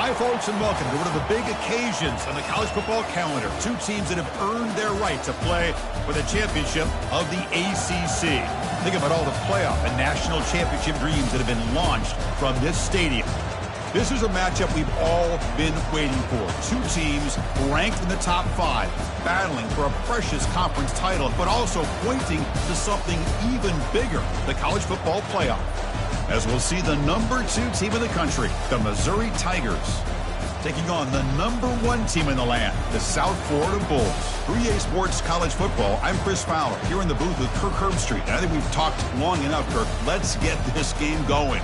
Hi, folks, and welcome to one of the big occasions on the college football calendar. Two teams that have earned their right to play for the championship of the ACC. Think about all the playoff and national championship dreams that have been launched from this stadium. This is a matchup we've all been waiting for. Two teams ranked in the top 5, battling for a precious conference title, but also pointing to something even bigger, the college football playoff. As we'll see the number 2 team in the country, the Missouri Tigers, taking on the number 1 team in the land, the South Florida Bulls. 3A Sports College Football, I'm Chris Fowler, here in the booth with Kirk Herbstreit. And I think we've talked long enough, Kirk. Let's get this game going.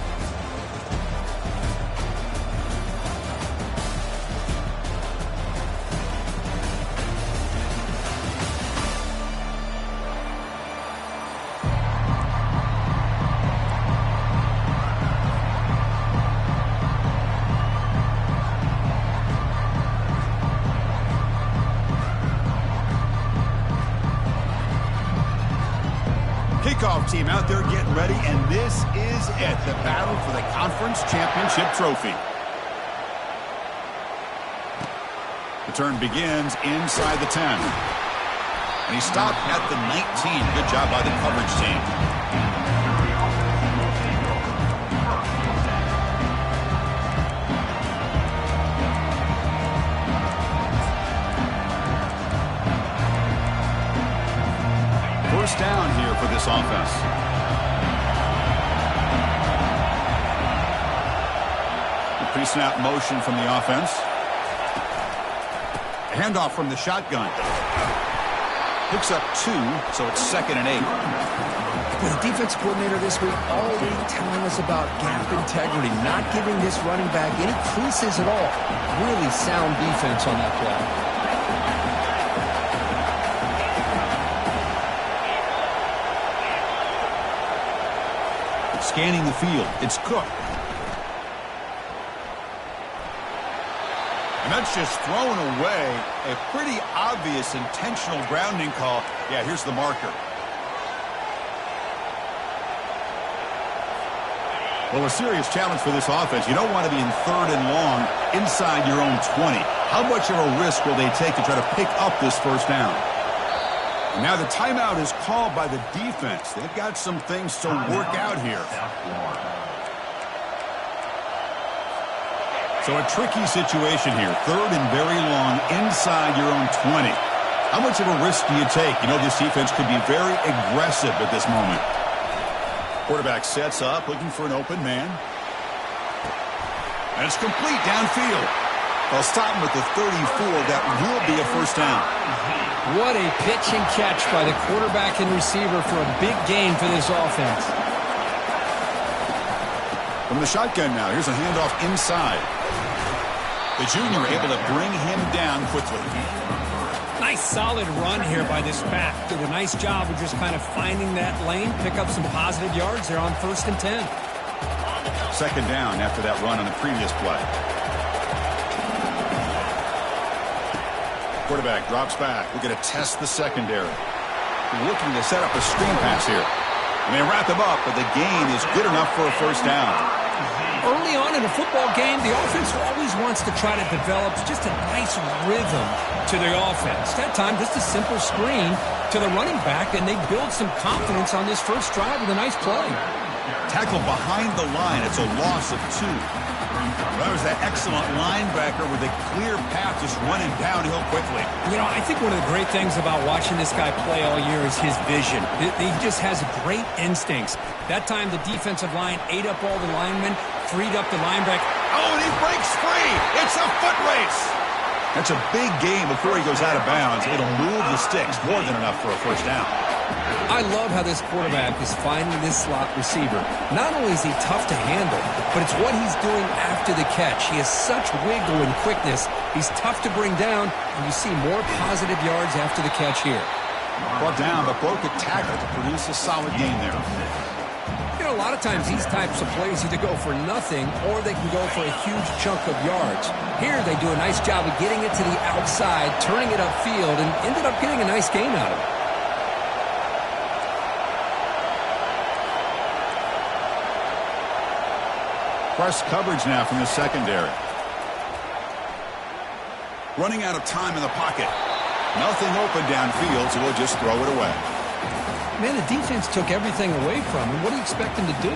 Kickoff team out there getting ready, and this is it, the battle for the conference championship trophy. The turn begins inside the 10. And he stopped at the 19. Good job by the coverage team. First down here for this offense. The pre-snap motion from the offense. A handoff from the shotgun. Picks up 2, so it's 2nd and 8. The defense coordinator this week all week telling us about gap integrity, not giving this running back any creases at all. Really sound defense on that play. Scanning the field, it's Cook. And that's just thrown away. A pretty obvious intentional grounding call. Yeah, here's the marker. Well, a serious challenge for this offense. You don't want to be in 3rd and long inside your own 20. How much of a risk will they take to try to pick up this first down? And now the timeout is called by the defense. They've got some things to work out here. So a tricky situation here. 3rd and very long inside your own 20. How much of a risk do you take? You know, this defense could be very aggressive at this moment. Quarterback sets up, looking for an open man. And it's complete downfield. They'll stop him at the 34. That will be a first down. What a pitch and catch by the quarterback and receiver for a big gain for this offense. From the shotgun now, here's a handoff inside. The junior able to bring him down quickly. Nice solid run here by this back. Did a nice job of just kind of finding that lane, pick up some positive yards there on 1st and 10. 2nd down after that run on the previous play. Quarterback drops back. We're going to test the secondary. Looking to set up a screen pass here. And they wrap him up, but the gain is good enough for a first down. Early on in a football game, the offense always wants to try to develop just a nice rhythm to the offense. That time, just a simple screen to the running back, and they build some confidence on this first drive with a nice play. Tackled behind the line. It's a loss of 2. That was that excellent linebacker with a clear path just running downhill quickly. You know, I think one of the great things about watching this guy play all year is his vision. He just has great instincts. That time, the defensive line ate up all the linemen, freed up the linebacker. Oh, and he breaks free. It's a foot race. That's a big game before he goes out of bounds. It'll move the sticks, more than enough for a first down. I love how this quarterback is finding this slot receiver. Not only is he tough to handle, but it's what he's doing after the catch. He has such wiggle and quickness. He's tough to bring down, and you see more positive yards after the catch here. Brought down, but broke a tackle to produce a solid gain there. You know, a lot of times these types of plays either go for nothing or they can go for a huge chunk of yards. Here they do a nice job of getting it to the outside, turning it upfield, and ended up getting a nice gain out of it. Press coverage now from the secondary. Running out of time in the pocket. Nothing open downfield, so we'll just throw it away. Man, the defense took everything away from him. What do you expect him to do?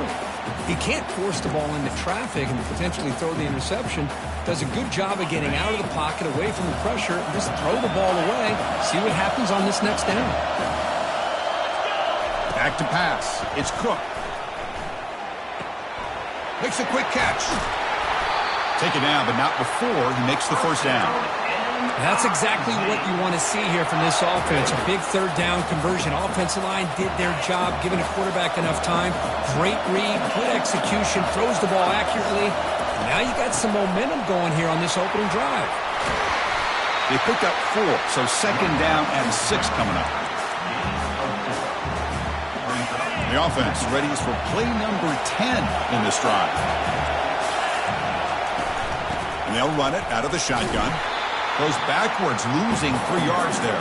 He can't force the ball into traffic and potentially throw the interception. Does a good job of getting out of the pocket, away from the pressure, and just throw the ball away. See what happens on this next down. Back to pass. It's Cook. Makes a quick catch. Take it down, but not before he makes the first down. That's exactly what you want to see here from this offense. A big third down conversion. Offensive line did their job, giving a quarterback enough time. Great read, good execution, throws the ball accurately. Now you got some momentum going here on this opening drive. They picked up 4, so second down and 6 coming up. The offense readies for play number 10 in this drive. And they'll run it out of the shotgun. Goes backwards, losing 3 yards there.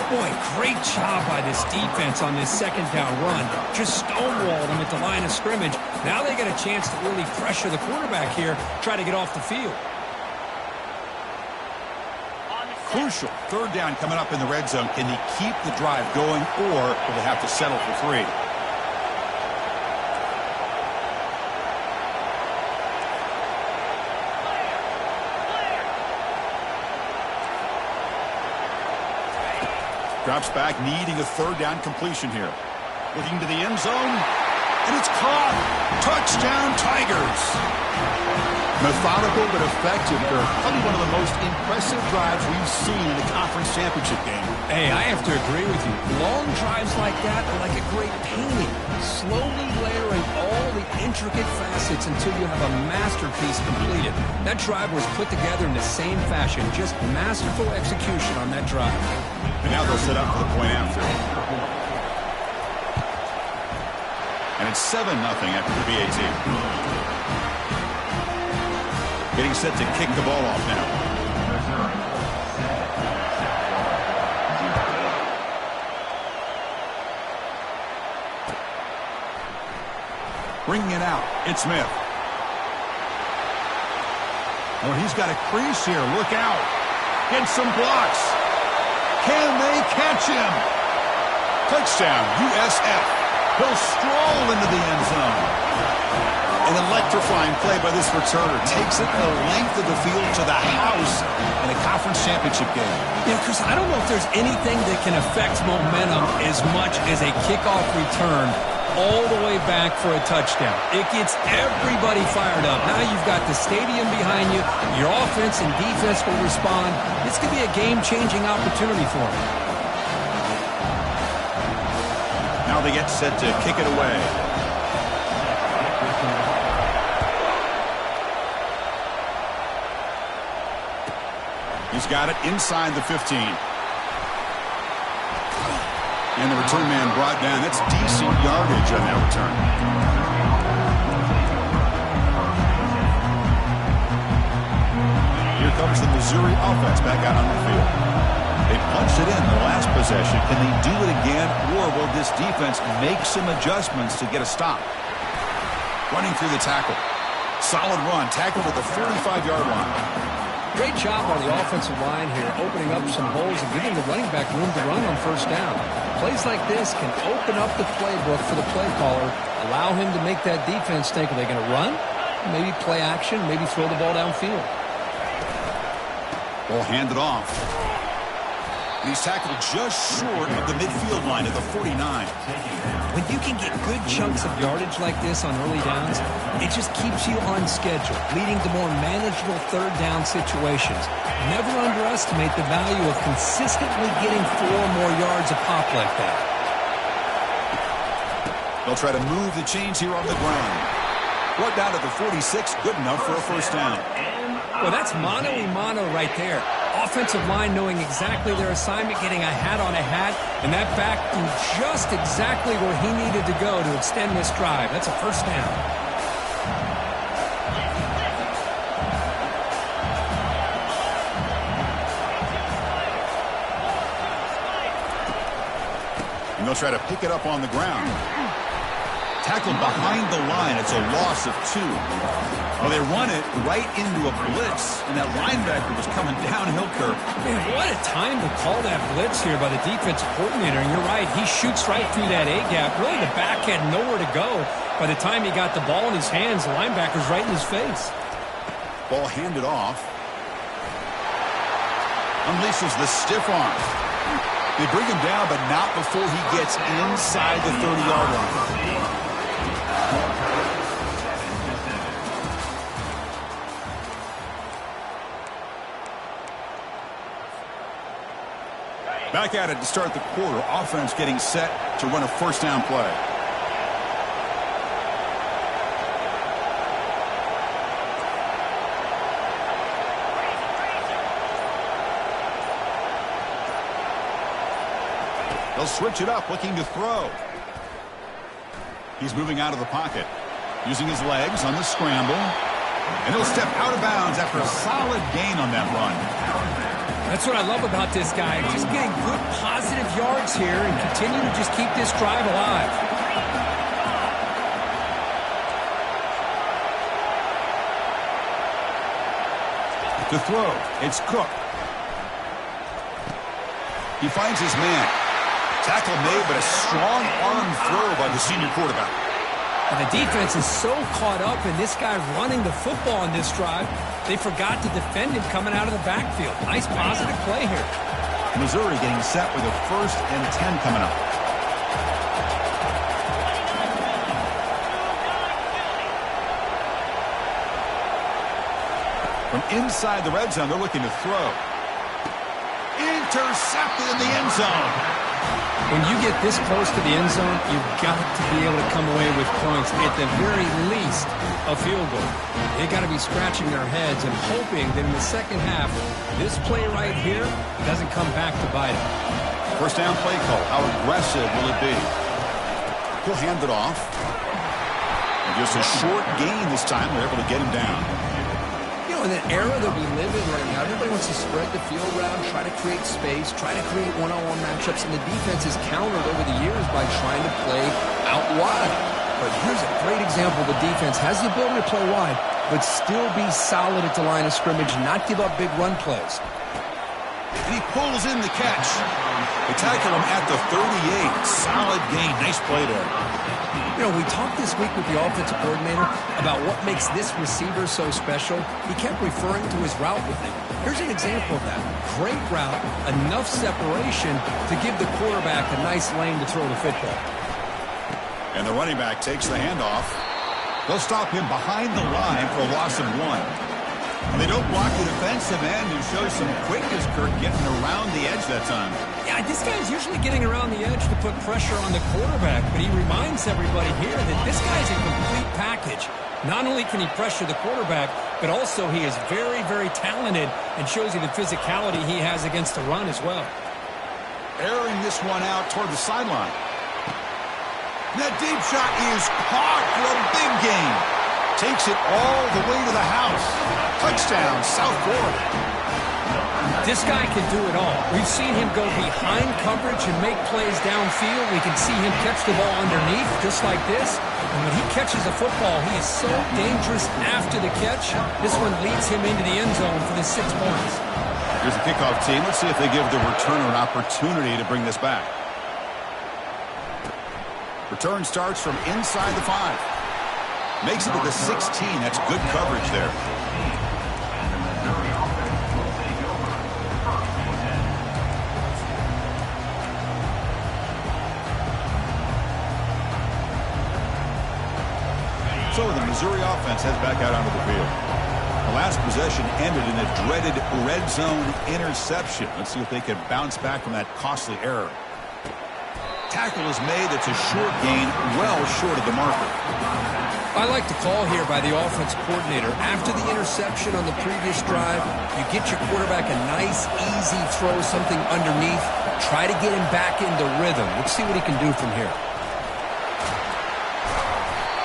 Boy, great job by this defense on this second down run. Just stonewalled them at the line of scrimmage. Now they get a chance to really pressure the quarterback here, try to get off the field. Crucial third down coming up in the red zone. Can they keep the drive going, or will they have to settle for 3? Drops back, needing a third down completion here. Looking to the end zone, and it's caught. Touchdown, Tigers. Methodical but effective. They're probably one of the most impressive drives we've seen in the conference championship game. Hey, I have to agree with you. Long drives like that are like a great painting. Slowly layering all the intricate facets until you have a masterpiece completed. That drive was put together in the same fashion. Just masterful execution on that drive. And now they'll set up for the point after. And it's 7-0 after the BAT. Getting set to kick the ball off now. Bringing it out. It's Smith. Oh, he's got a crease here. Look out. Get some blocks. Can they catch him? Touchdown, USF. He'll stroll into the end zone. An electrifying play by this returner. Takes it the length of the field to the house in a conference championship game. Yeah, Chris, I don't know if there's anything that can affect momentum as much as a kickoff return all the way back for a touchdown. It gets everybody fired up. Now you've got the stadium behind you. Your offense and defense will respond. This could be a game-changing opportunity for them. Now they get set to kick it away. He's got it inside the 15. And the return man brought down. That's decent yardage on that return. Here comes the Missouri offense back out on the field. They punched it in the last possession. Can they do it again, or will this defense make some adjustments to get a stop? Running through the tackle. Solid run. Tackled at the 45-yard line. Great job on the offensive line here, opening up some holes and giving the running back room to run on first down. Plays like this can open up the playbook for the play caller, allow him to make that defense think, are they going to run? Maybe play action, maybe throw the ball downfield. Ball handed off. And he's tackled just short of the midfield line at the 49. When you can get good chunks of yardage like this on early downs, it just keeps you on schedule, leading to more manageable third down situations. Never underestimate the value of consistently getting 4 more yards a pop like that. They'll try to move the chains here on the ground. Brought down to the 46, good enough for a first down. Well, that's mano-a-mano right there. Offensive line knowing exactly their assignment, getting a hat on a hat, and that back threw just exactly where he needed to go to extend this drive. That's a first down. And they'll try to pick it up on the ground. Tackled behind the line. It's a loss of 2. Well, they run it right into a blitz, and that linebacker was coming downhill curve. Man, what a time to call that blitz here by the defensive coordinator. And you're right, he shoots right through that A-gap. Really, the back had nowhere to go. By the time he got the ball in his hands, the linebacker's right in his face. Ball handed off. Unleashes the stiff arm. They bring him down, but not before he gets inside the 30-yard line. Back at it to start the quarter. Offense getting set to run a first down play. They'll switch it up, looking to throw. He's moving out of the pocket, using his legs on the scramble. And he'll step out of bounds after a solid gain on that run. That's what I love about this guy. Just getting good positive yards here and continue to just keep this drive alive. To throw, it's Cook. He finds his man. Tackle made, but a strong arm throw by the senior quarterback. And the defense is so caught up in this guy running the football on this drive, they forgot to defend him coming out of the backfield. Nice positive play here. Missouri getting set with a 1st and 10 coming up. From inside the red zone, they're looking to throw. Intercepted in the end zone. When you get this close to the end zone, you've got to be able to come away with points, at the very least, a field goal. They got to be scratching their heads and hoping that in the second half, this play right here doesn't come back to bite them. First down play call. How aggressive will it be? He'll hand it off. And just a short gain this time. They're able to get him down. In the era that we live in right now, everybody wants to spread the field around, try to create space, try to create one-on-one matchups, and the defense is countered over the years by trying to play out wide. But here's a great example. The defense has the ability to play wide, but still be solid at the line of scrimmage, not give up big run plays. And he pulls in the catch. They tackle him at the 38. Solid gain. Nice play there. You know, we talked this week with the offensive coordinator about what makes this receiver so special. He kept referring to his route with him. Here's an example of that. Great route, enough separation to give the quarterback a nice lane to throw the football. And the running back takes the handoff. They'll stop him behind the line for a loss of 1. And they don't block the defensive end, who shows some quickness, Kirk, getting around the edge that time. Yeah, this guy's usually getting around the edge to put pressure on the quarterback, but he reminds everybody here that this guy's a complete package. Not only can he pressure the quarterback, but also he is very, very talented and shows you the physicality he has against the run as well. Airing this one out toward the sideline. That deep shot is caught for a big gain. Takes it all the way to the house. Touchdown, South Florida. This guy can do it all. We've seen him go behind coverage and make plays downfield. We can see him catch the ball underneath just like this. And when he catches a football, he is so dangerous after the catch. This one leads him into the end zone for the 6 points. Here's the kickoff team. Let's see if they give the returner an opportunity to bring this back. Return starts from inside the 5. Makes it to the 16. That's good coverage there. So the Missouri offense heads back out onto the field. The last possession ended in a dreaded red zone interception. Let's see if they can bounce back from that costly error. Tackle is made. It's a short gain, well short of the marker. I like the call here by the offense coordinator. After the interception on the previous drive, you get your quarterback a nice, easy throw, something underneath. Try to get him back into rhythm. Let's see what he can do from here.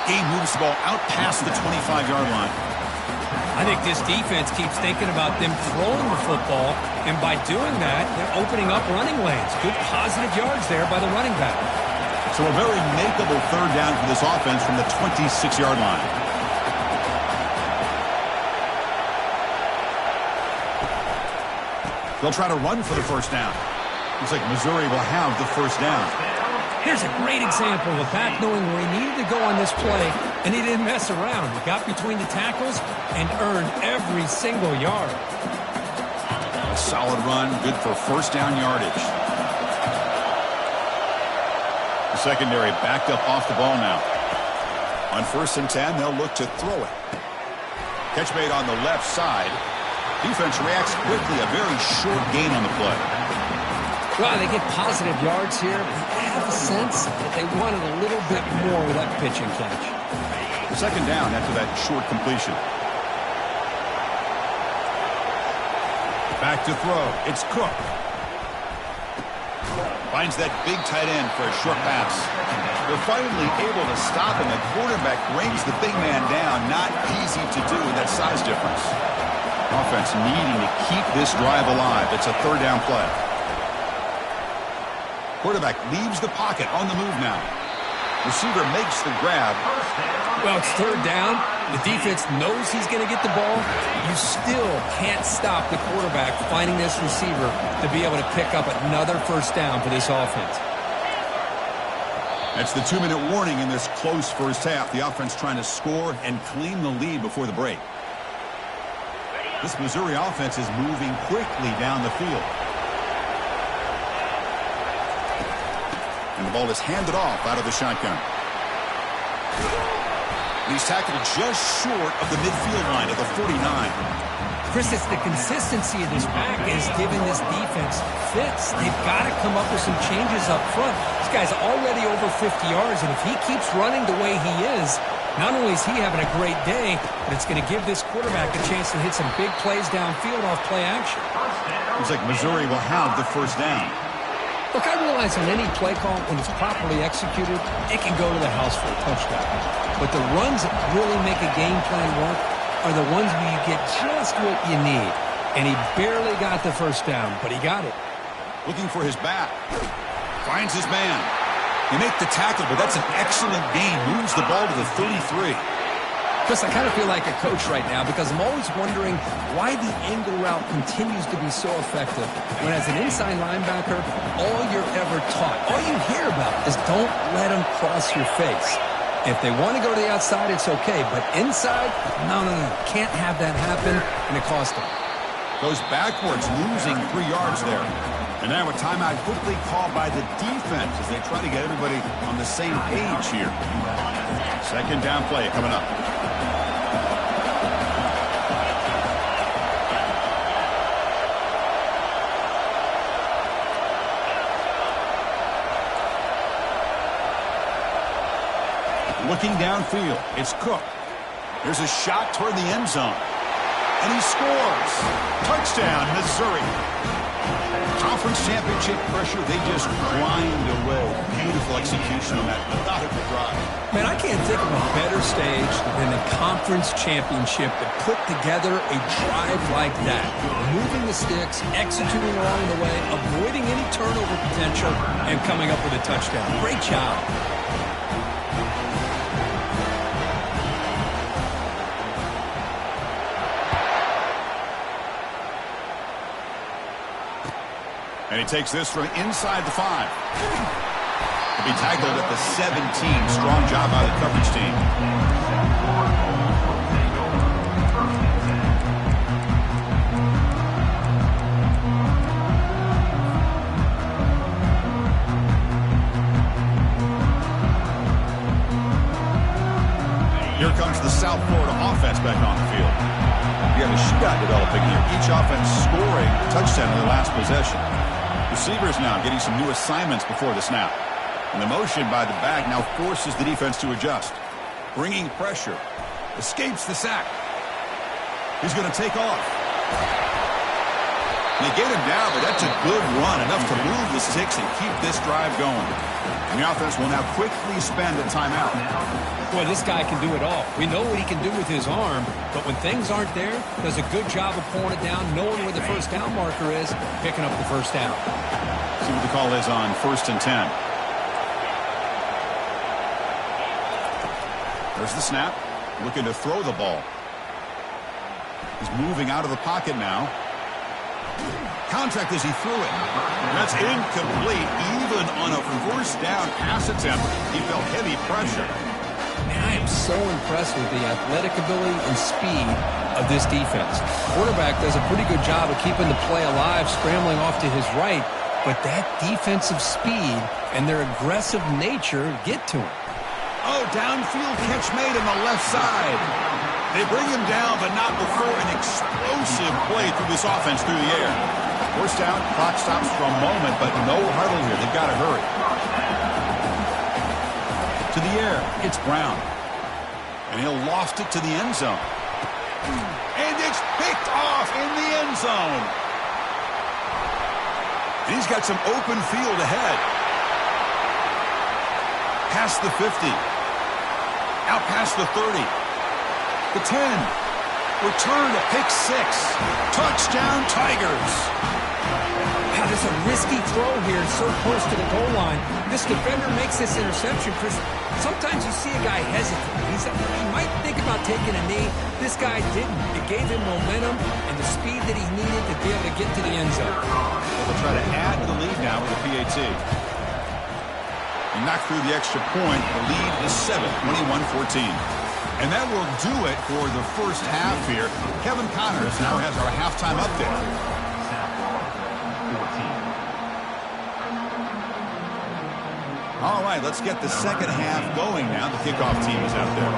He moves the ball out past the 25-yard line. I think this defense keeps thinking about them throwing the football, and by doing that, they're opening up running lanes. Good positive yards there by the running back. So a very makeable third down for this offense from the 26-yard line. They'll try to run for the first down. Looks like Missouri will have the first down. Here's a great example of a back knowing where he needed to go on this play, and he didn't mess around. He got between the tackles and earned every single yard. A solid run, good for first down yardage. The secondary backed up off the ball now. On 1st and 10, they'll look to throw it. Catch made on the left side. Defense reacts quickly, a very short gain on the play. Well, they get positive yards here. I have a sense that they wanted a little bit more with that pitch and catch. Second down after that short completion. Back to throw. It's Cook. Finds that big tight end for a short pass. They're finally able to stop him. The quarterback brings the big man down. Not easy to do with that size difference. Offense needing to keep this drive alive. It's a third down play. Quarterback leaves the pocket on the move now. Receiver makes the grab. Well, it's third down. The defense knows he's going to get the ball. You still can't stop the quarterback finding this receiver to be able to pick up another first down for this offense. That's the 2-minute warning in this close first half. The offense trying to score and claim the lead before the break. This Missouri offense is moving quickly down the field. And the ball is handed off out of the shotgun. He's tackled just short of the midfield line at the 49. Chris, it's the consistency of this back is giving this defense fits. They've got to come up with some changes up front. This guy's already over 50 yards, and if he keeps running the way he is, not only is he having a great day, but it's going to give this quarterback a chance to hit some big plays downfield off play action. Looks like Missouri will have the first down. Look, I realize on any play call, when it's properly executed, it can go to the house for a touchdown. But the runs that really make a game plan work are the ones where you get just what you need. And he barely got the first down, but he got it. Looking for his back. Finds his man. He makes the tackle, but that's an excellent gain. Moves the ball to the 33. Chris, I kind of feel like a coach right now because I'm always wondering why the angle route continues to be so effective when as an inside linebacker, all you're ever taught, all you hear about is don't let them cross your face. If they want to go to the outside, it's okay. But inside, no. Can't have that happen, and it cost them. Goes backwards, losing 3 yards there. And now a timeout quickly called by the defense as they try to get everybody on the same page here. Second down play coming up. Looking downfield, it's Cook. There's a shot toward the end zone. And he scores. Touchdown, Missouri. Conference championship pressure, they just grind away. Beautiful execution on that methodical drive. Man, I can't think of a better stage than the conference championship to put together a drive like that. Moving the sticks, executing along the way, avoiding any turnover potential, and coming up with a touchdown. Great job. And he takes this from inside the 5. He'll be tackled at the 17. Strong job by the coverage team. Here comes the South Florida offense back on the field. We have a shootout developing here. Each offense scoring a touchdown in their last possession. Receivers now getting some new assignments before the snap. And the motion by the back now forces the defense to adjust. Bringing pressure. Escapes the sack. He's going to take off. They get him down, but that's a good run. Enough to move the sticks and keep this drive going. And the offense will now quickly spend a timeout. Boy, this guy can do it all. We know what he can do with his arm, but when things aren't there, does a good job of pulling it down, knowing where the first down marker is, picking up the first down. See what the call is on 1st and 10. There's the snap. Looking to throw the ball. He's moving out of the pocket now. Contact as he threw it. That's incomplete. Even on a first down pass attempt, he felt heavy pressure. Man, I am so impressed with the athletic ability and speed of this defense. Quarterback does a pretty good job of keeping the play alive, scrambling off to his right, but that defensive speed and their aggressive nature get to him. Oh, downfield catch made on the left side. They bring him down, but not before an explosive play through this offense through the air. First down, clock stops for a moment, but no huddle here. They've got to hurry. To the air, it's Brown. And he'll loft it to the end zone. And it's picked off in the end zone. And he's got some open field ahead. Past the 50. Out past the 30. The 10. Return to pick 6. Touchdown, Tigers. Wow, there's a risky throw here so close to the goal line. This defender makes this interception, Chris. Sometimes you see a guy hesitate. He might think about taking a knee. This guy didn't. It gave him momentum and the speed that he needed to be able to get to the end zone. They'll try to add to the lead now with the PAT. He knocked through the extra point. The lead is 7, 21-14. And that will do it for the first half here. Kevin Connors now has our halftime update. All right, let's get the second half going now. The kickoff team is out there.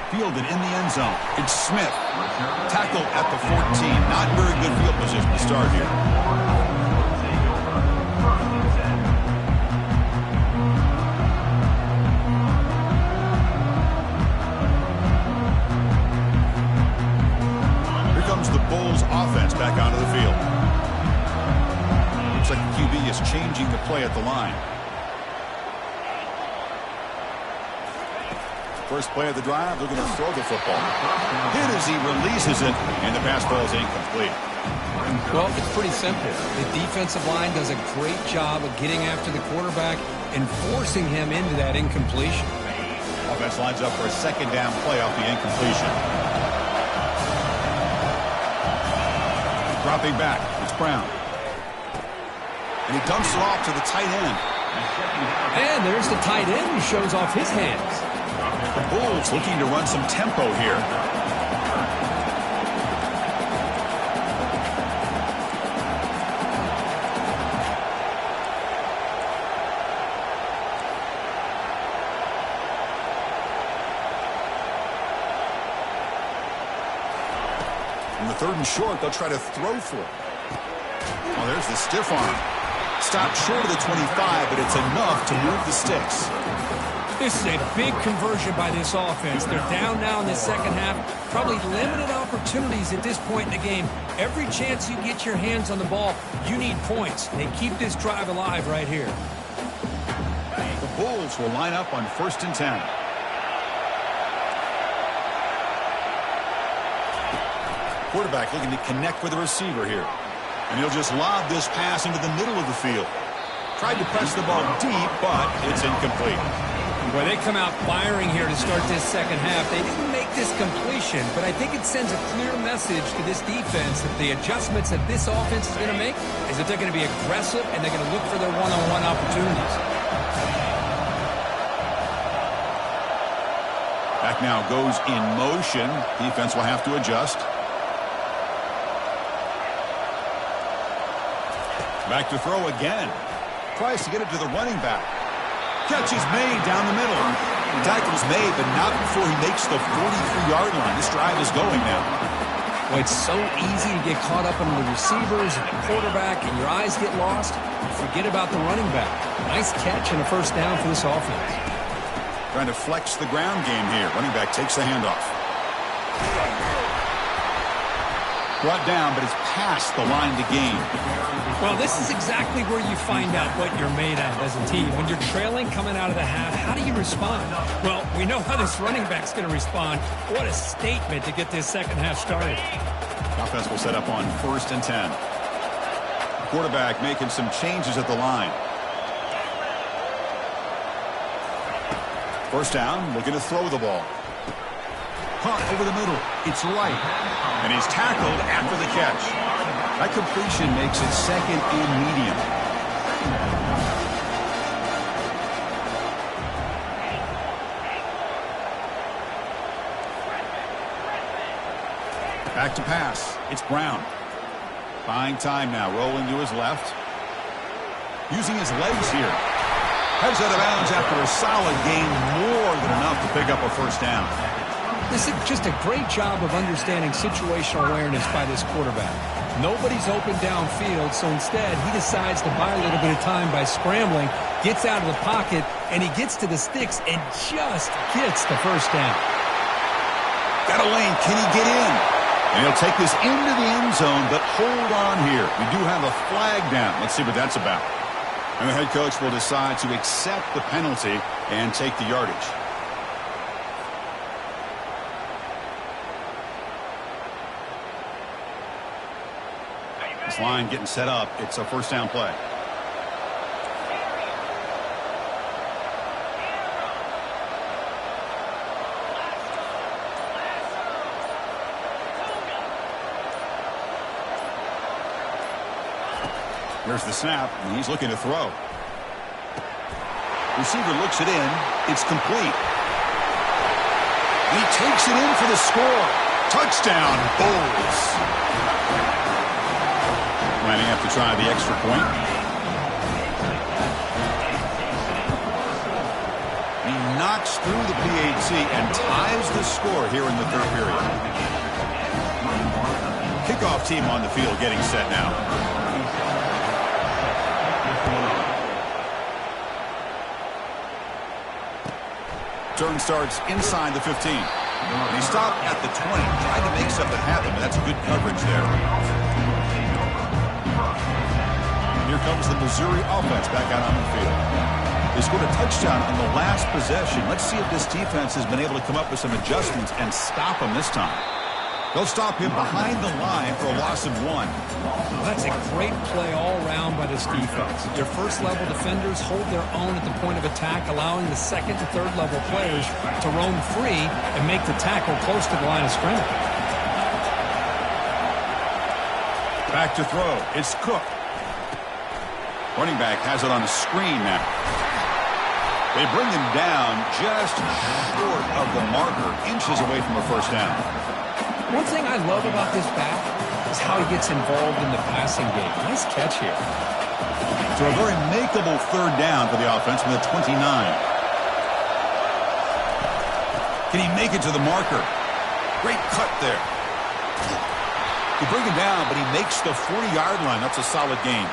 Fielded in the end zone. It's Smith. Tackled at the 14. Not very good field position to start here. The Bulls offense back onto the field. Looks like the QB is changing the play at the line. First play of the drive, they're going to throw the football. Hit as he releases it, and the pass ball is incomplete. Well, it's pretty simple. The defensive line does a great job of getting after the quarterback and forcing him into that incompletion. Offense lines up for a second down play off the incompletion. Dropping back, it's Brown. And he dumps it off to the tight end. And there's the tight end who shows off his hands. The Bulls looking to run some tempo here. On the 3rd and short, they'll try to throw for it. Oh, there's the stiff arm. Stopped short of the 25, but it's enough to move the sticks. This is a big conversion by this offense. They're down now in the second half. Probably limited opportunities at this point in the game. Every chance you get your hands on the ball, you need points. They keep this drive alive right here. The Bulls will line up on 1st and 10. Quarterback looking to connect with the receiver here. And he'll just lob this pass into the middle of the field. Tried to press the ball deep, but it's incomplete. Well, they come out firing here to start this second half. They didn't make this completion, but I think it sends a clear message to this defense that the adjustments that this offense is going to make is that they're going to be aggressive and they're going to look for their one-on-one opportunities. Back now goes in motion. Defense will have to adjust. Back to throw again. Tries to get it to the running back. Catch is made down the middle. Tackle's made, but not before he makes the 43-yard line. This drive is going now. Well, it's so easy to get caught up in the receivers and the quarterback, and your eyes get lost. Forget about the running back. Nice catch and a first down for this offense. Trying to flex the ground game here. Running back takes the handoff. Brought down, but it's past the line to gain. Well, this is exactly where you find out what you're made of as a team. When you're trailing coming out of the half, how do you respond? Well, we know how this running back's going to respond. What a statement to get this second half started. Offense will set up on 1st and 10. Quarterback making some changes at the line. First down, looking to throw the ball. Caught over the middle. It's right. And he's tackled after the catch. That completion makes it 2nd and medium. Back to pass. It's Brown. Buying time now. Rolling to his left. Using his legs here. Heads out of bounds after a solid gain. More than enough to pick up a first down. This is just a great job of understanding situational awareness by this quarterback. Nobody's open downfield, so instead he decides to buy a little bit of time by scrambling, gets out of the pocket, and he gets to the sticks and just gets the first down. Got a lane. Can he get in? And he'll take this into the end zone, but hold on here. We do have a flag down. Let's see what that's about. And the head coach will decide to accept the penalty and take the yardage. This line getting set up. It's a first down play. Here's the snap, and he's looking to throw. Receiver looks it in. It's complete. He takes it in for the score. Touchdown, Bulls. Lining up to try the extra point. He knocks through the PAT and ties the score here in the 3rd period. Kickoff team on the field getting set now. Turn starts inside the 15. And he stopped at the 20, trying to make something happen, but that's good coverage there. Here comes the Missouri offense back out on the field. They scored a touchdown on the last possession. Let's see if this defense has been able to come up with some adjustments and stop them this time. They'll stop him behind the line for a loss of 1. Well, that's a great play all around by this defense. Their first-level defenders hold their own at the point of attack, allowing the second and third-level players to roam free and make the tackle close to the line of scrimmage. Back to throw. It's Cook. Running back has it on a screen now. They bring him down just short of the marker, inches away from a first down. One thing I love about this back is how he gets involved in the passing game. Nice catch here. So a very makeable 3rd down for the offense with a 29. Can he make it to the marker? Great cut there. They bring him down, but he makes the 40-yard line. That's a solid gain.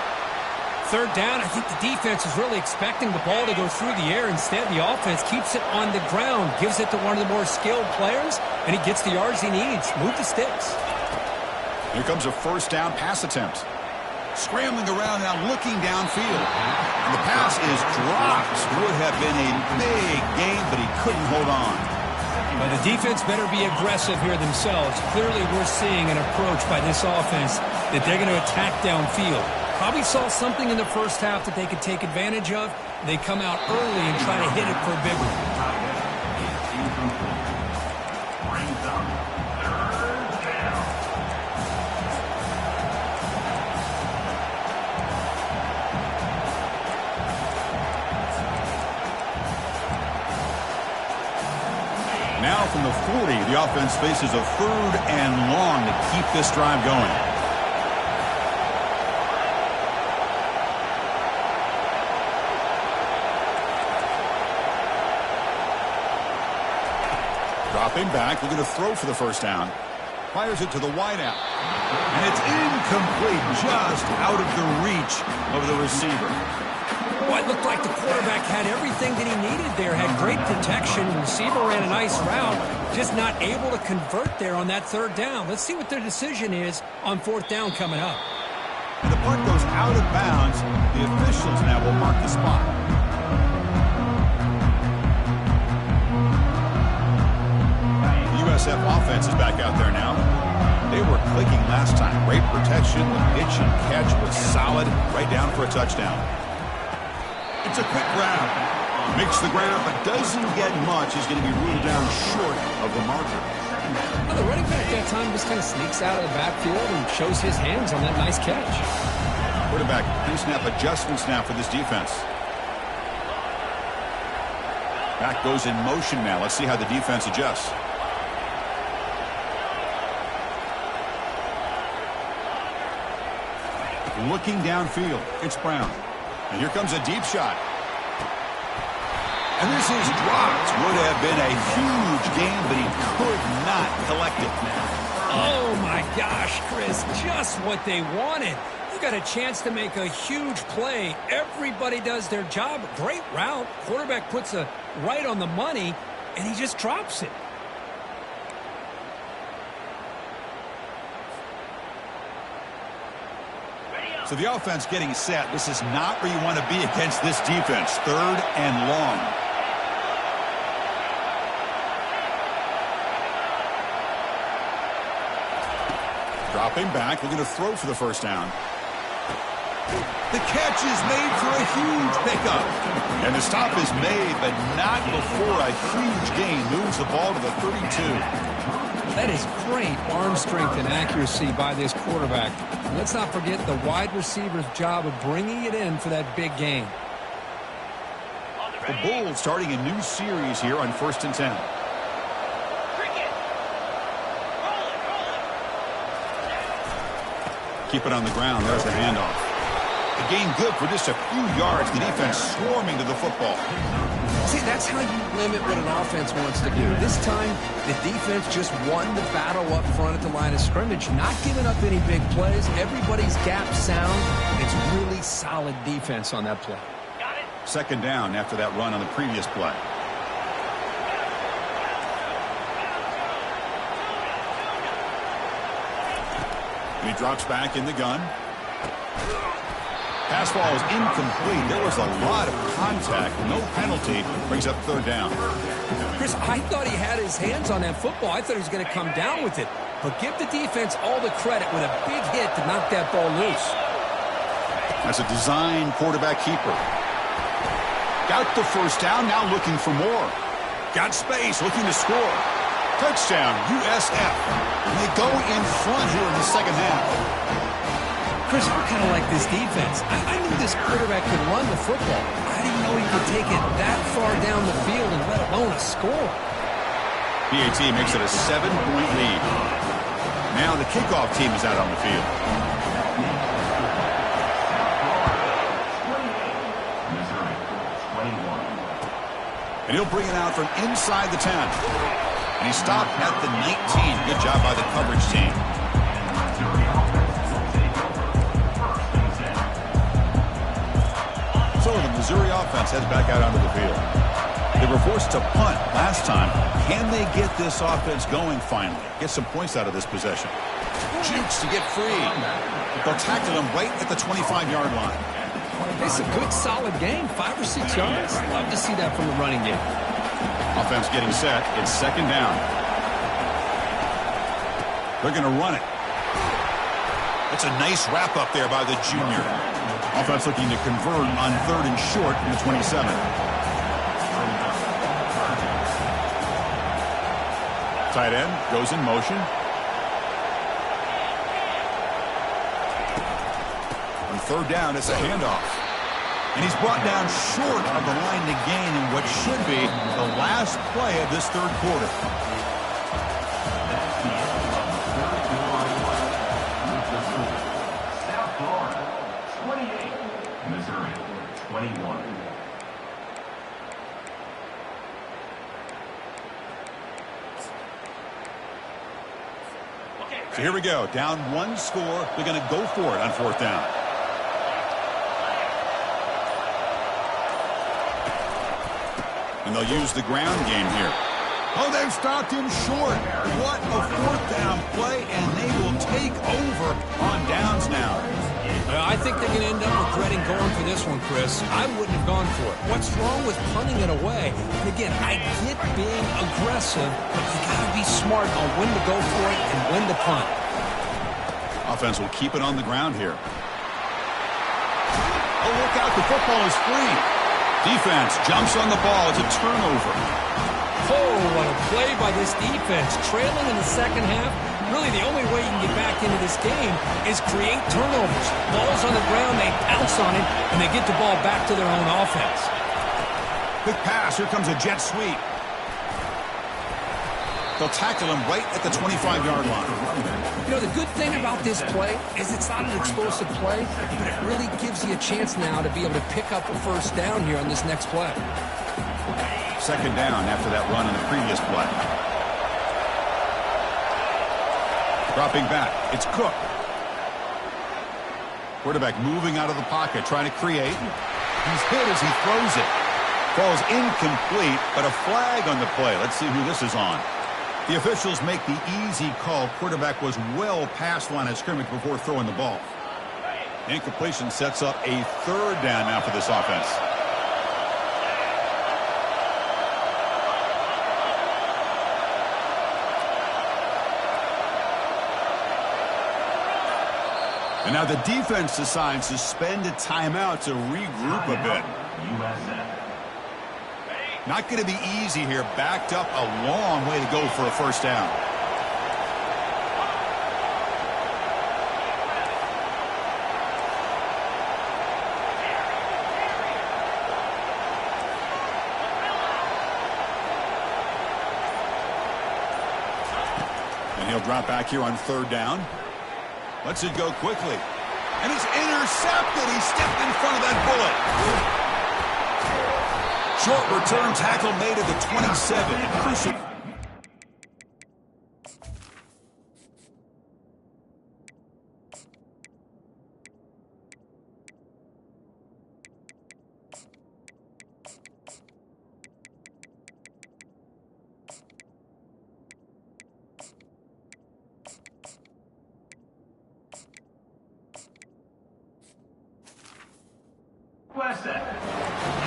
3rd down, I think the defense is really expecting the ball to go through the air. Instead, the offense keeps it on the ground, gives it to one of the more skilled players, and he gets the yards he needs. Move the sticks. Here comes a first down pass attempt. Scrambling around now, looking downfield. And the pass is dropped. Would have been a big gain, but he couldn't hold on. Well, the defense better be aggressive here themselves. Clearly, we're seeing an approach by this offense that they're going to attack downfield. Probably saw something in the first half that they could take advantage of. They come out early and try to hit it for a big one. Now from the 40, the offense faces a 3rd and long to keep this drive going. Dropping back, looking to throw for the first down. Fires it to the wideout. And it's incomplete, just out of the reach of the receiver. Well, it looked like the quarterback had everything that he needed there. Had great protection. The receiver ran a nice route. Just not able to convert there on that third down. Let's see what their decision is on fourth down coming up. And the punt goes out of bounds. The officials now will mark the spot. The USF offense is back out there now. They were clicking last time. Great protection. The pitch and catch was solid. Right down for a touchdown. It's a quick grab. Makes the grab, but doesn't get much. He's going to be ruled down short of the marker. Well, the running back that time just kind of sneaks out of the backfield and shows his hands on that nice catch. Quarterback pre-snap adjustments now for this defense. Back goes in motion now. Let's see how the defense adjusts. Looking downfield. It's Brown. And here comes a deep shot. And this is dropped. Would have been a huge game, but he could not collect it. Oh, my gosh, Chris. Just what they wanted. You got a chance to make a huge play. Everybody does their job. Great route. Quarterback puts it right on the money, and he just drops it. So the offense getting set. This is not where you want to be against this defense. Third and long. Dropping back, looking to throw for the first down. The catch is made for a huge pickup. And the stop is made, but not before a huge gain. Moves the ball to the 32. That is great arm strength and accuracy by this quarterback. Let's not forget the wide receiver's job of bringing it in for that big gain. The Bulls starting a new series here on 1st and 10. Keep it on the ground. There's the handoff. The gain good for just a few yards. The defense swarming to the football. See, that's how you limit what an offense wants to do. This time, the defense just won the battle up front at the line of scrimmage, not giving up any big plays. Everybody's gap sound. It's really solid defense on that play. Second down after that run on the previous play. And he drops back in the gun. Pass ball is incomplete. There was a lot of contact. No penalty. Brings up third down. Chris, I thought he had his hands on that football. I thought he was going to come down with it. But give the defense all the credit with a big hit to knock that ball loose. That's a design quarterback keeper. Got the first down. Now looking for more. Got space. Looking to score. Touchdown, USF. And they go in front here in the second half. Chris, I kind of like this defense. I knew this quarterback could run the football. I didn't know he could take it that far down the field and let alone a score. BAT makes it a 7-point lead. Now the kickoff team is out on the field. And he'll bring it out from inside the 10. And he stopped at the 19. Good job by the coverage team. So the Missouri offense heads back out onto the field. They were forced to punt last time. Can they get this offense going finally? Get some points out of this possession. Jukes to get free. They'll tackle him right at the 25-yard line. It's a good, solid game. 5 or 6 yards. Love to see that from the running game. Offense getting set. It's second down. They're going to run it. It's a nice wrap up there by the junior. Offense looking to convert on third and short from the 27. Tight end goes in motion. On third down, it's a handoff. And he's brought down short of the line to gain in what should be the last play of this third quarter. South Florida, 28. Missouri, 21. So here we go. Down one score. They're going to go for it on fourth down. And they'll use the ground game here. Oh, they've stopped him short. What a fourth down play, and they will take over on downs now. I think they're going to end up regretting going for this one, Chris. I wouldn't have gone for it. What's wrong with punting it away? And again, I get being aggressive, but you got to be smart on when to go for it and when to punt. Offense will keep it on the ground here. Oh, look out. The football is free. Defense jumps on the ball. It's a turnover. Oh, what a play by this defense. Trailing in the second half. Really, the only way you can get back into this game is create turnovers. Ball's on the ground, they pounce on it, and they get the ball back to their own offense. Quick pass. Here comes a jet sweep. They'll tackle him right at the 25-yard line. You know, the good thing about this play is it's not an explosive play, but it really gives you a chance now to be able to pick up a first down here on this next play. Second down after that run in the previous play. Dropping back. It's Cook. Quarterback moving out of the pocket, trying to create. He's hit as he throws it. Ball's incomplete, but a flag on the play. Let's see who this is on. The officials make the easy call. Quarterback was well past line of scrimmage before throwing the ball. Incompletion sets up a third down now for this offense. And now the defense decides to spend a timeout to regroup a bit. Not going to be easy here. Backed up a long way to go for a first down. And he'll drop back here on third down. Lets it go quickly. And it's intercepted. He stepped in front of that bullet. Short return tackle made at the 27. Crucial.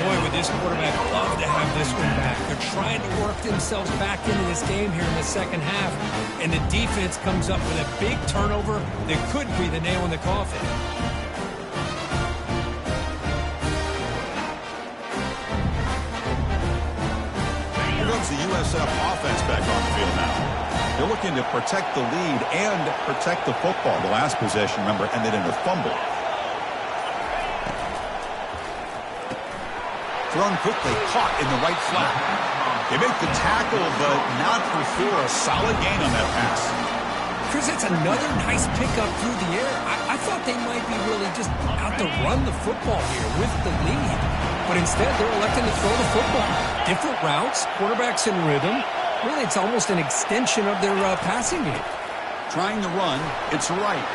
Boy, would this quarterback love to have this one back. They're trying to work themselves back into this game here in the second half, and the defense comes up with a big turnover that could be the nail in the coffin. Here comes the USF offense back on the field now. They're looking to protect the lead and protect the football. The last possession, remember, ended in a fumble. Thrown quickly, caught in the right flat. They make the tackle, but not before a solid gain on that pass. Chris, it's another nice pickup through the air. I thought they might be really just out to run the football here with the lead. But instead, they're electing to throw the football. Different routes, quarterbacks in rhythm. Really, it's almost an extension of their passing game. Trying to run, it's right.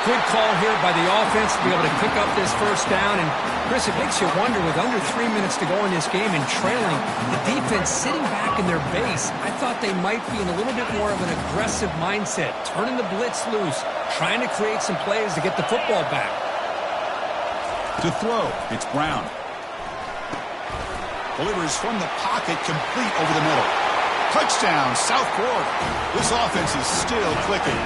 Good call here by the offense to be able to pick up this first down. And, Chris, it makes you wonder, with under 3 minutes to go in this game and trailing, the defense sitting back in their base, I thought they might be in a little bit more of an aggressive mindset, turning the blitz loose, trying to create some plays to get the football back. To throw, it's Brown. Delivers from the pocket, complete over the middle. Touchdown, South Florida. This offense is still clicking.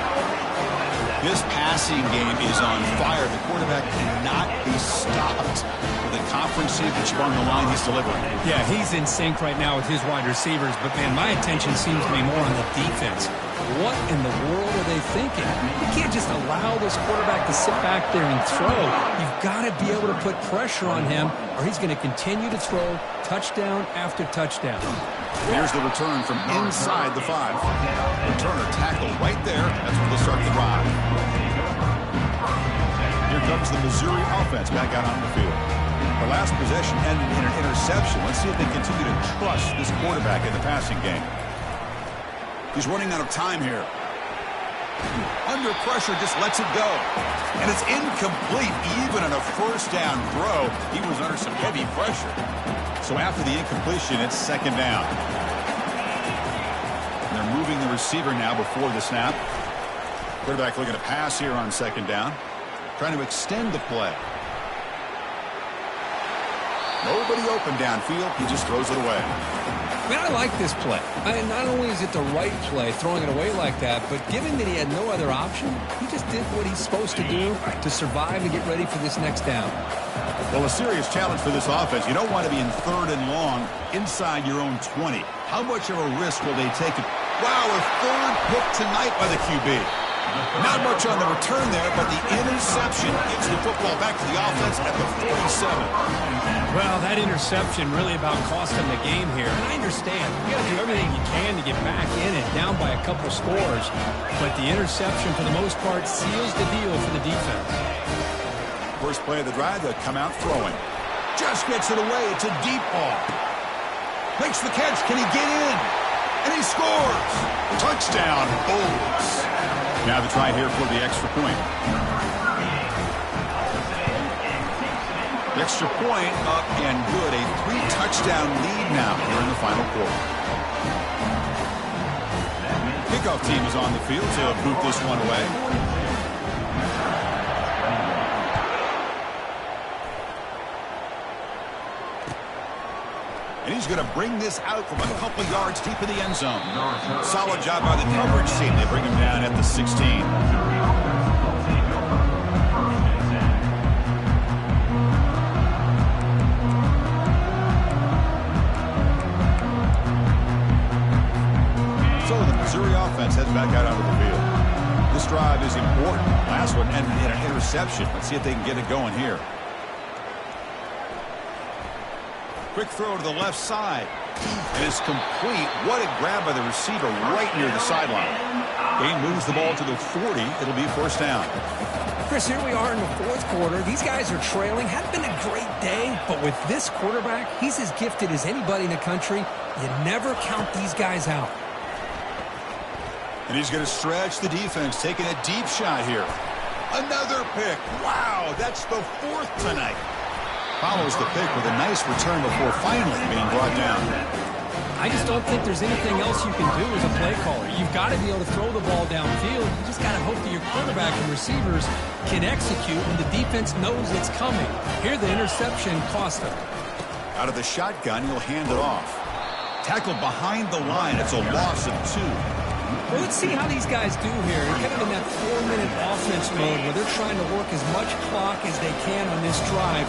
This passing game is on fire. The quarterback cannot be stopped with a conference championship on the line he's delivering. Yeah, he's in sync right now with his wide receivers, but, man, my attention seems to be more on the defense. What in the world are they thinking? You can't just allow this quarterback to sit back there and throw. You've got to be able to put pressure on him, or he's going to continue to throw touchdown after touchdown. Here's the return from inside the 5. Returner tackled right there. That's where they'll start the drive. Here comes the Missouri offense back out on the field. The last possession ended in an interception. Let's see if they continue to trust this quarterback in the passing game. He's running out of time here. Under pressure, just lets it go. And it's incomplete. Even on a first down throw, he was under some heavy pressure. So after the incompletion, it's second down. And they're moving the receiver now before the snap. Quarterback looking to pass here on second down. Trying to extend the play. Nobody open downfield. He just throws it away. Man, I like this play. Not only is it the right play, throwing it away like that, but given that he had no other option, he just did what he's supposed to do to survive and get ready for this next down. Well, a serious challenge for this offense. You don't want to be in third and long inside your own 20. How much of a risk will they take? Wow, a third pick tonight by the QB. Not much on the return there, but the interception gets the football back to the offense at the 47. Well, that interception really about cost them the game here. And I understand. You got to do everything you can to get back in and down by a couple scores. But the interception, for the most part, seals the deal for the defense. First play of the drive, they'll come out throwing. Just gets it away. It's a deep ball. Makes the catch. Can he get in? And he scores. Touchdown, Bulls. Now the try here for the extra point. The extra point up and good. A 3-touchdown lead now here in the final quarter. Kickoff team is on the field to boot this one away. And he's going to bring this out from a couple yards deep in the end zone. Solid job by the coverage team. They bring him down at the 16. So the Missouri offense heads back out onto the field. This drive is important. Last one ended in an interception. Let's see if they can get it going here. Quick throw to the left side. And it's complete. What a grab by the receiver right near the sideline. Game moves the ball to the 40. It'll be first down. Chris, here we are in the fourth quarter. These guys are trailing. Hadn't been a great day, but with this quarterback, he's as gifted as anybody in the country. You never count these guys out. And he's going to stretch the defense, taking a deep shot here. Another pick. Wow, that's the fourth tonight. Follows the pick with a nice return before finally being brought down. I just don't think there's anything else you can do as a play caller. You've got to be able to throw the ball downfield. You just got to hope that your quarterback and receivers can execute when the defense knows it's coming. Here, the interception cost them. Out of the shotgun, he'll hand it off. Tackled behind the line. It's a loss of 2. Well, let's see how these guys do here. They're kind of in that 4-minute offense mode where they're trying to work as much clock as they can on this drive.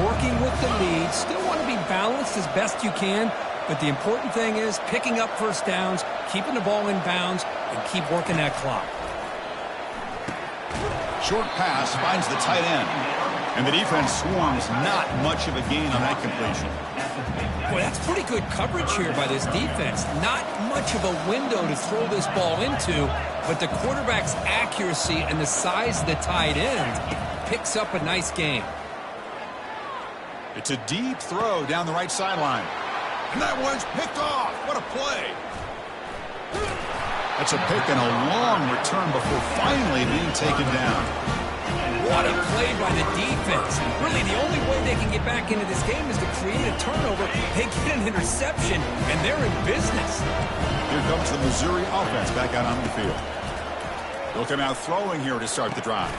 Working with the lead. Still want to be balanced as best you can. But the important thing is picking up first downs, keeping the ball in bounds, and keep working that clock. Short pass finds the tight end. And the defense swarms. Not much of a gain on that completion. Boy, that's pretty good coverage here by this defense. Not much of a window to throw this ball into, but the quarterback's accuracy and the size of the tight end picks up a nice game. It's a deep throw down the right sideline. And that one's picked off. What a play. That's a pick and a long return before finally being taken down. What a play by the defense. Really, the only way they can get back into this game is to create a turnover. They get an interception, and they're in business. Here comes the Missouri offense back out on the field. They'll come out throwing here to start the drive.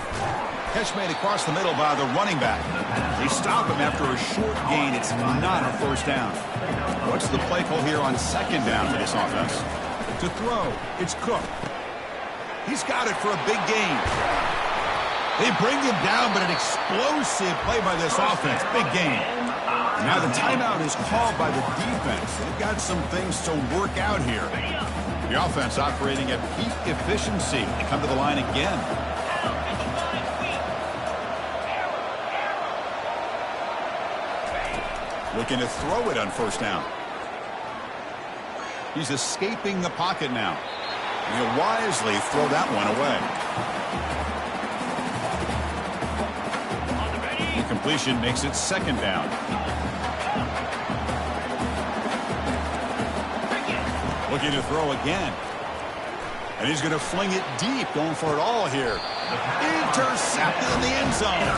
Catch made across the middle by the running back. They stop him after a short gain. It's not a first down. What's the play call here on second down for this offense? To throw, it's Cook. He's got it for a big gain. They bring him down, but an explosive play by this offense. Big gain. Now the timeout is called by the defense. They've got some things to work out here. The offense operating at peak efficiency. They come to the line again. Looking to throw it on first down. He's escaping the pocket now. He'll wisely throw that one away. The completion makes it second down. Looking to throw again. And he's going to fling it deep, going for it all here. Intercepted in the end zone.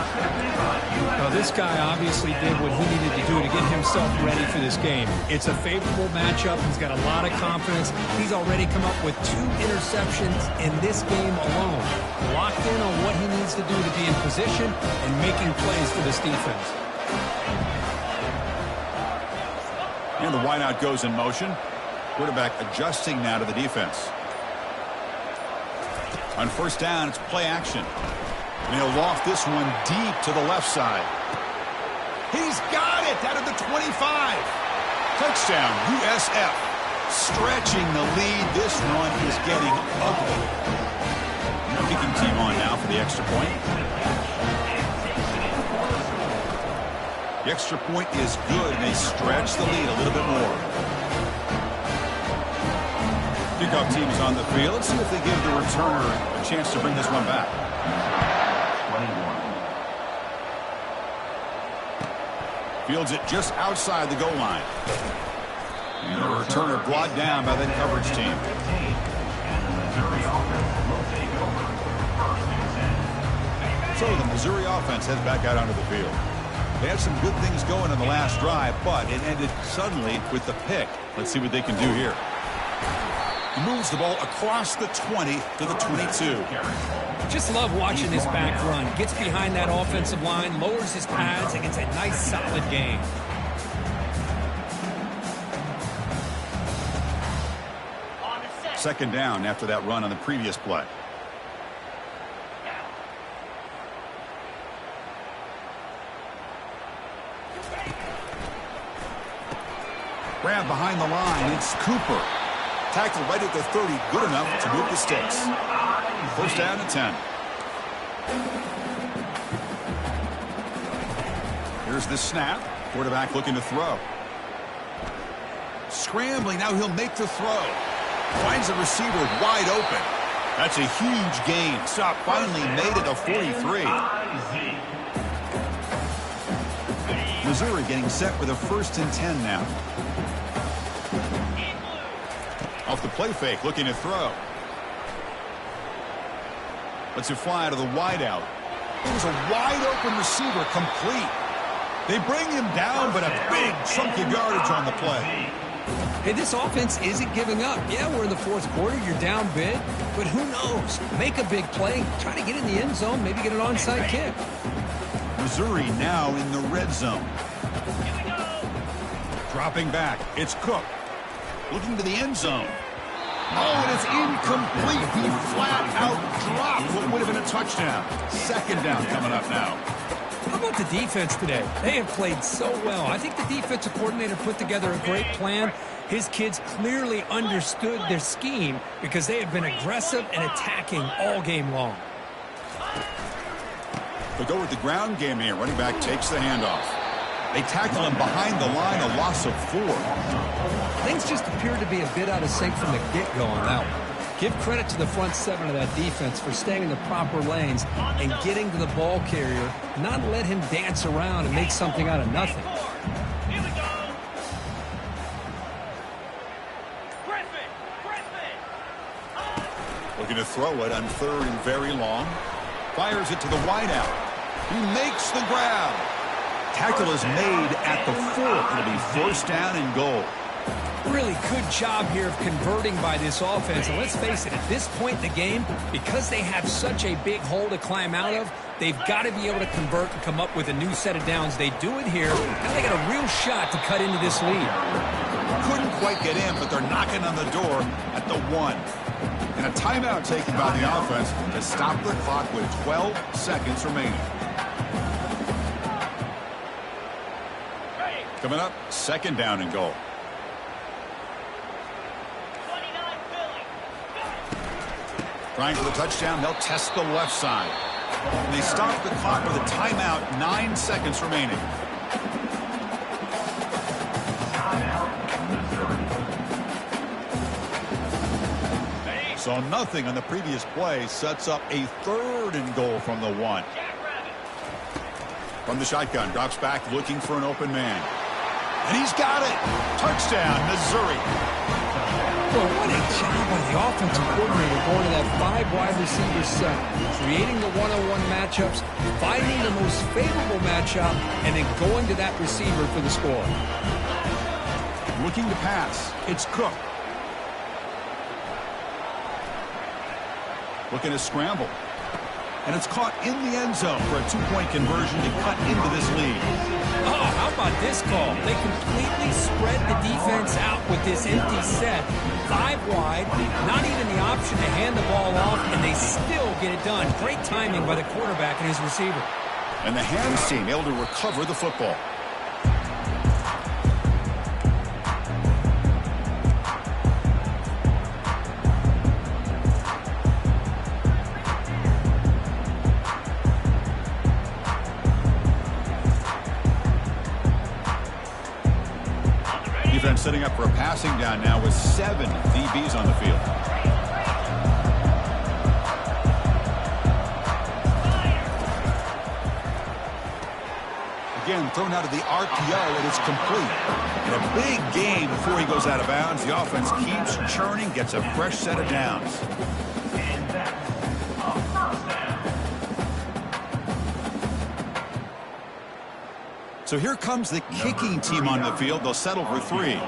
Well, this guy obviously did what he needed to do to get himself ready for this game. It's a favorable matchup. He's got a lot of confidence. He's already come up with 2 interceptions in this game alone. Locked in on what he needs to do to be in position and making plays for this defense. And the wideout goes in motion. Quarterback adjusting now to the defense. On first down, it's play action. And he'll loft this one deep to the left side. He's got it out of the 25. Touchdown, USF. Stretching the lead. This one is getting ugly. Kicking team on now for the extra point. The extra point is good, and they stretch the lead a little bit more. Kickoff team is on the field. Let's see if they give the returner a chance to bring this one back. 21. Fields it just outside the goal line. And the returner brought down by the coverage team. So the Missouri offense heads back out onto the field. They had some good things going in the last drive, but it ended suddenly with the pick. Let's see what they can do here. He moves the ball across the 20 to the 22. Just love watching this back run. Gets behind that offensive line, lowers his pads, and gets a nice solid gain. Second down after that run on the previous play. Grab behind the line. It's Cooper. Tackle right at the 30. Good enough to move the sticks. First down and 10. Here's the snap. Quarterback looking to throw. Scrambling. Now he'll make the throw. Finds the receiver wide open. That's a huge gain. Stop. Finally made it to 43. Missouri getting set with a 1st and 10 now. Off the play fake, looking to throw. Lets it fly to the wideout. It was a wide-open receiver, complete. They bring him down, but a big chunk of yardage on the play. Hey, this offense isn't giving up. Yeah, we're in the 4th quarter. You're down big. But who knows? Make a big play. Try to get in the end zone. Maybe get an onside kick. Missouri now in the red zone. Dropping back. It's Cook. Looking to the end zone. Oh, and it's incomplete. He flat out dropped what would have been a touchdown. Second down coming up now. How about the defense today? They have played so well. I think the defensive coordinator put together a great plan. His kids clearly understood their scheme because they have been aggressive and attacking all game long. They go with the ground game here. Running back takes the handoff. They tackle him behind the line, a loss of 4. Things just appeared to be a bit out of sync from the get-go on that one. Give credit to the front 7 of that defense for staying in the proper lanes and getting to the ball carrier, not let him dance around and make something out of nothing. Looking to throw it on 3rd and very long. Fires it to the wideout. He makes the grab. Tackle is made at the 4. It'll be 1st down and goal. Really good job here of converting by this offense. And let's face it, at this point in the game, because they have such a big hole to climb out of, they've got to be able to convert and come up with a new set of downs. They do it here. Now they got a real shot to cut into this lead. Couldn't quite get in, but they're knocking on the door at the 1. And a timeout taken by the offense to stop the clock with 12 seconds remaining. Coming up, 2nd down and goal. Trying for the touchdown, they'll test the left side. And they stop the clock with a timeout, 9 seconds remaining. So nothing on the previous play sets up a 3rd and goal from the 1. From the shotgun, drops back looking for an open man. And he's got it. Touchdown, Missouri. Well, what a job by the offensive coordinator going to that 5 wide receiver set, creating the one-on-one matchups, finding the most favorable matchup, and then going to that receiver for the score. Looking to pass. It's Cook. Looking to scramble. And it's caught in the end zone for a 2-point conversion to cut into this lead. Oh, how about this call? They completely spread the defense out with this empty set. 5 wide, not even the option to hand the ball off, and they still get it done. Great timing by the quarterback and his receiver. And the hands team able to recover the football. Defense setting up for a passing down now with 7 DBs on the field. Again, thrown out of the RPO, and it's complete. And a big gain before he goes out of bounds. The offense keeps churning, gets a fresh set of downs. And that's a first down. So here comes the kicking team on the field. They'll settle for 3.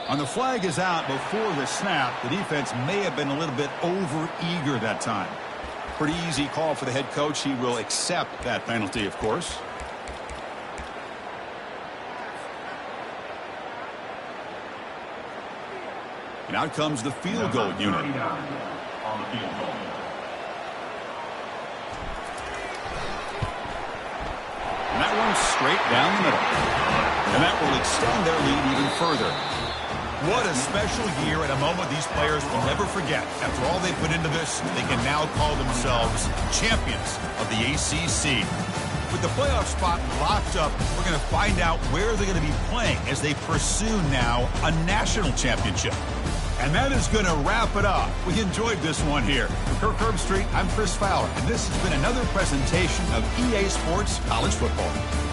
On the flag is out before the snap. The defense may have been a little bit over-eager that time. Pretty easy call for the head coach. He will accept that penalty, of course. And out comes the field goal unit. On the field goal. And that one's straight down the middle. And that will extend their lead even further. What a special year and a moment these players will never forget. After all they put into this, they can now call themselves champions of the ACC. With the playoff spot locked up, we're going to find out where they're going to be playing as they pursue now a national championship. And that is going to wrap it up. We enjoyed this one here. For Kirk Herbstreit, I'm Chris Fowler, and this has been another presentation of EA Sports College Football.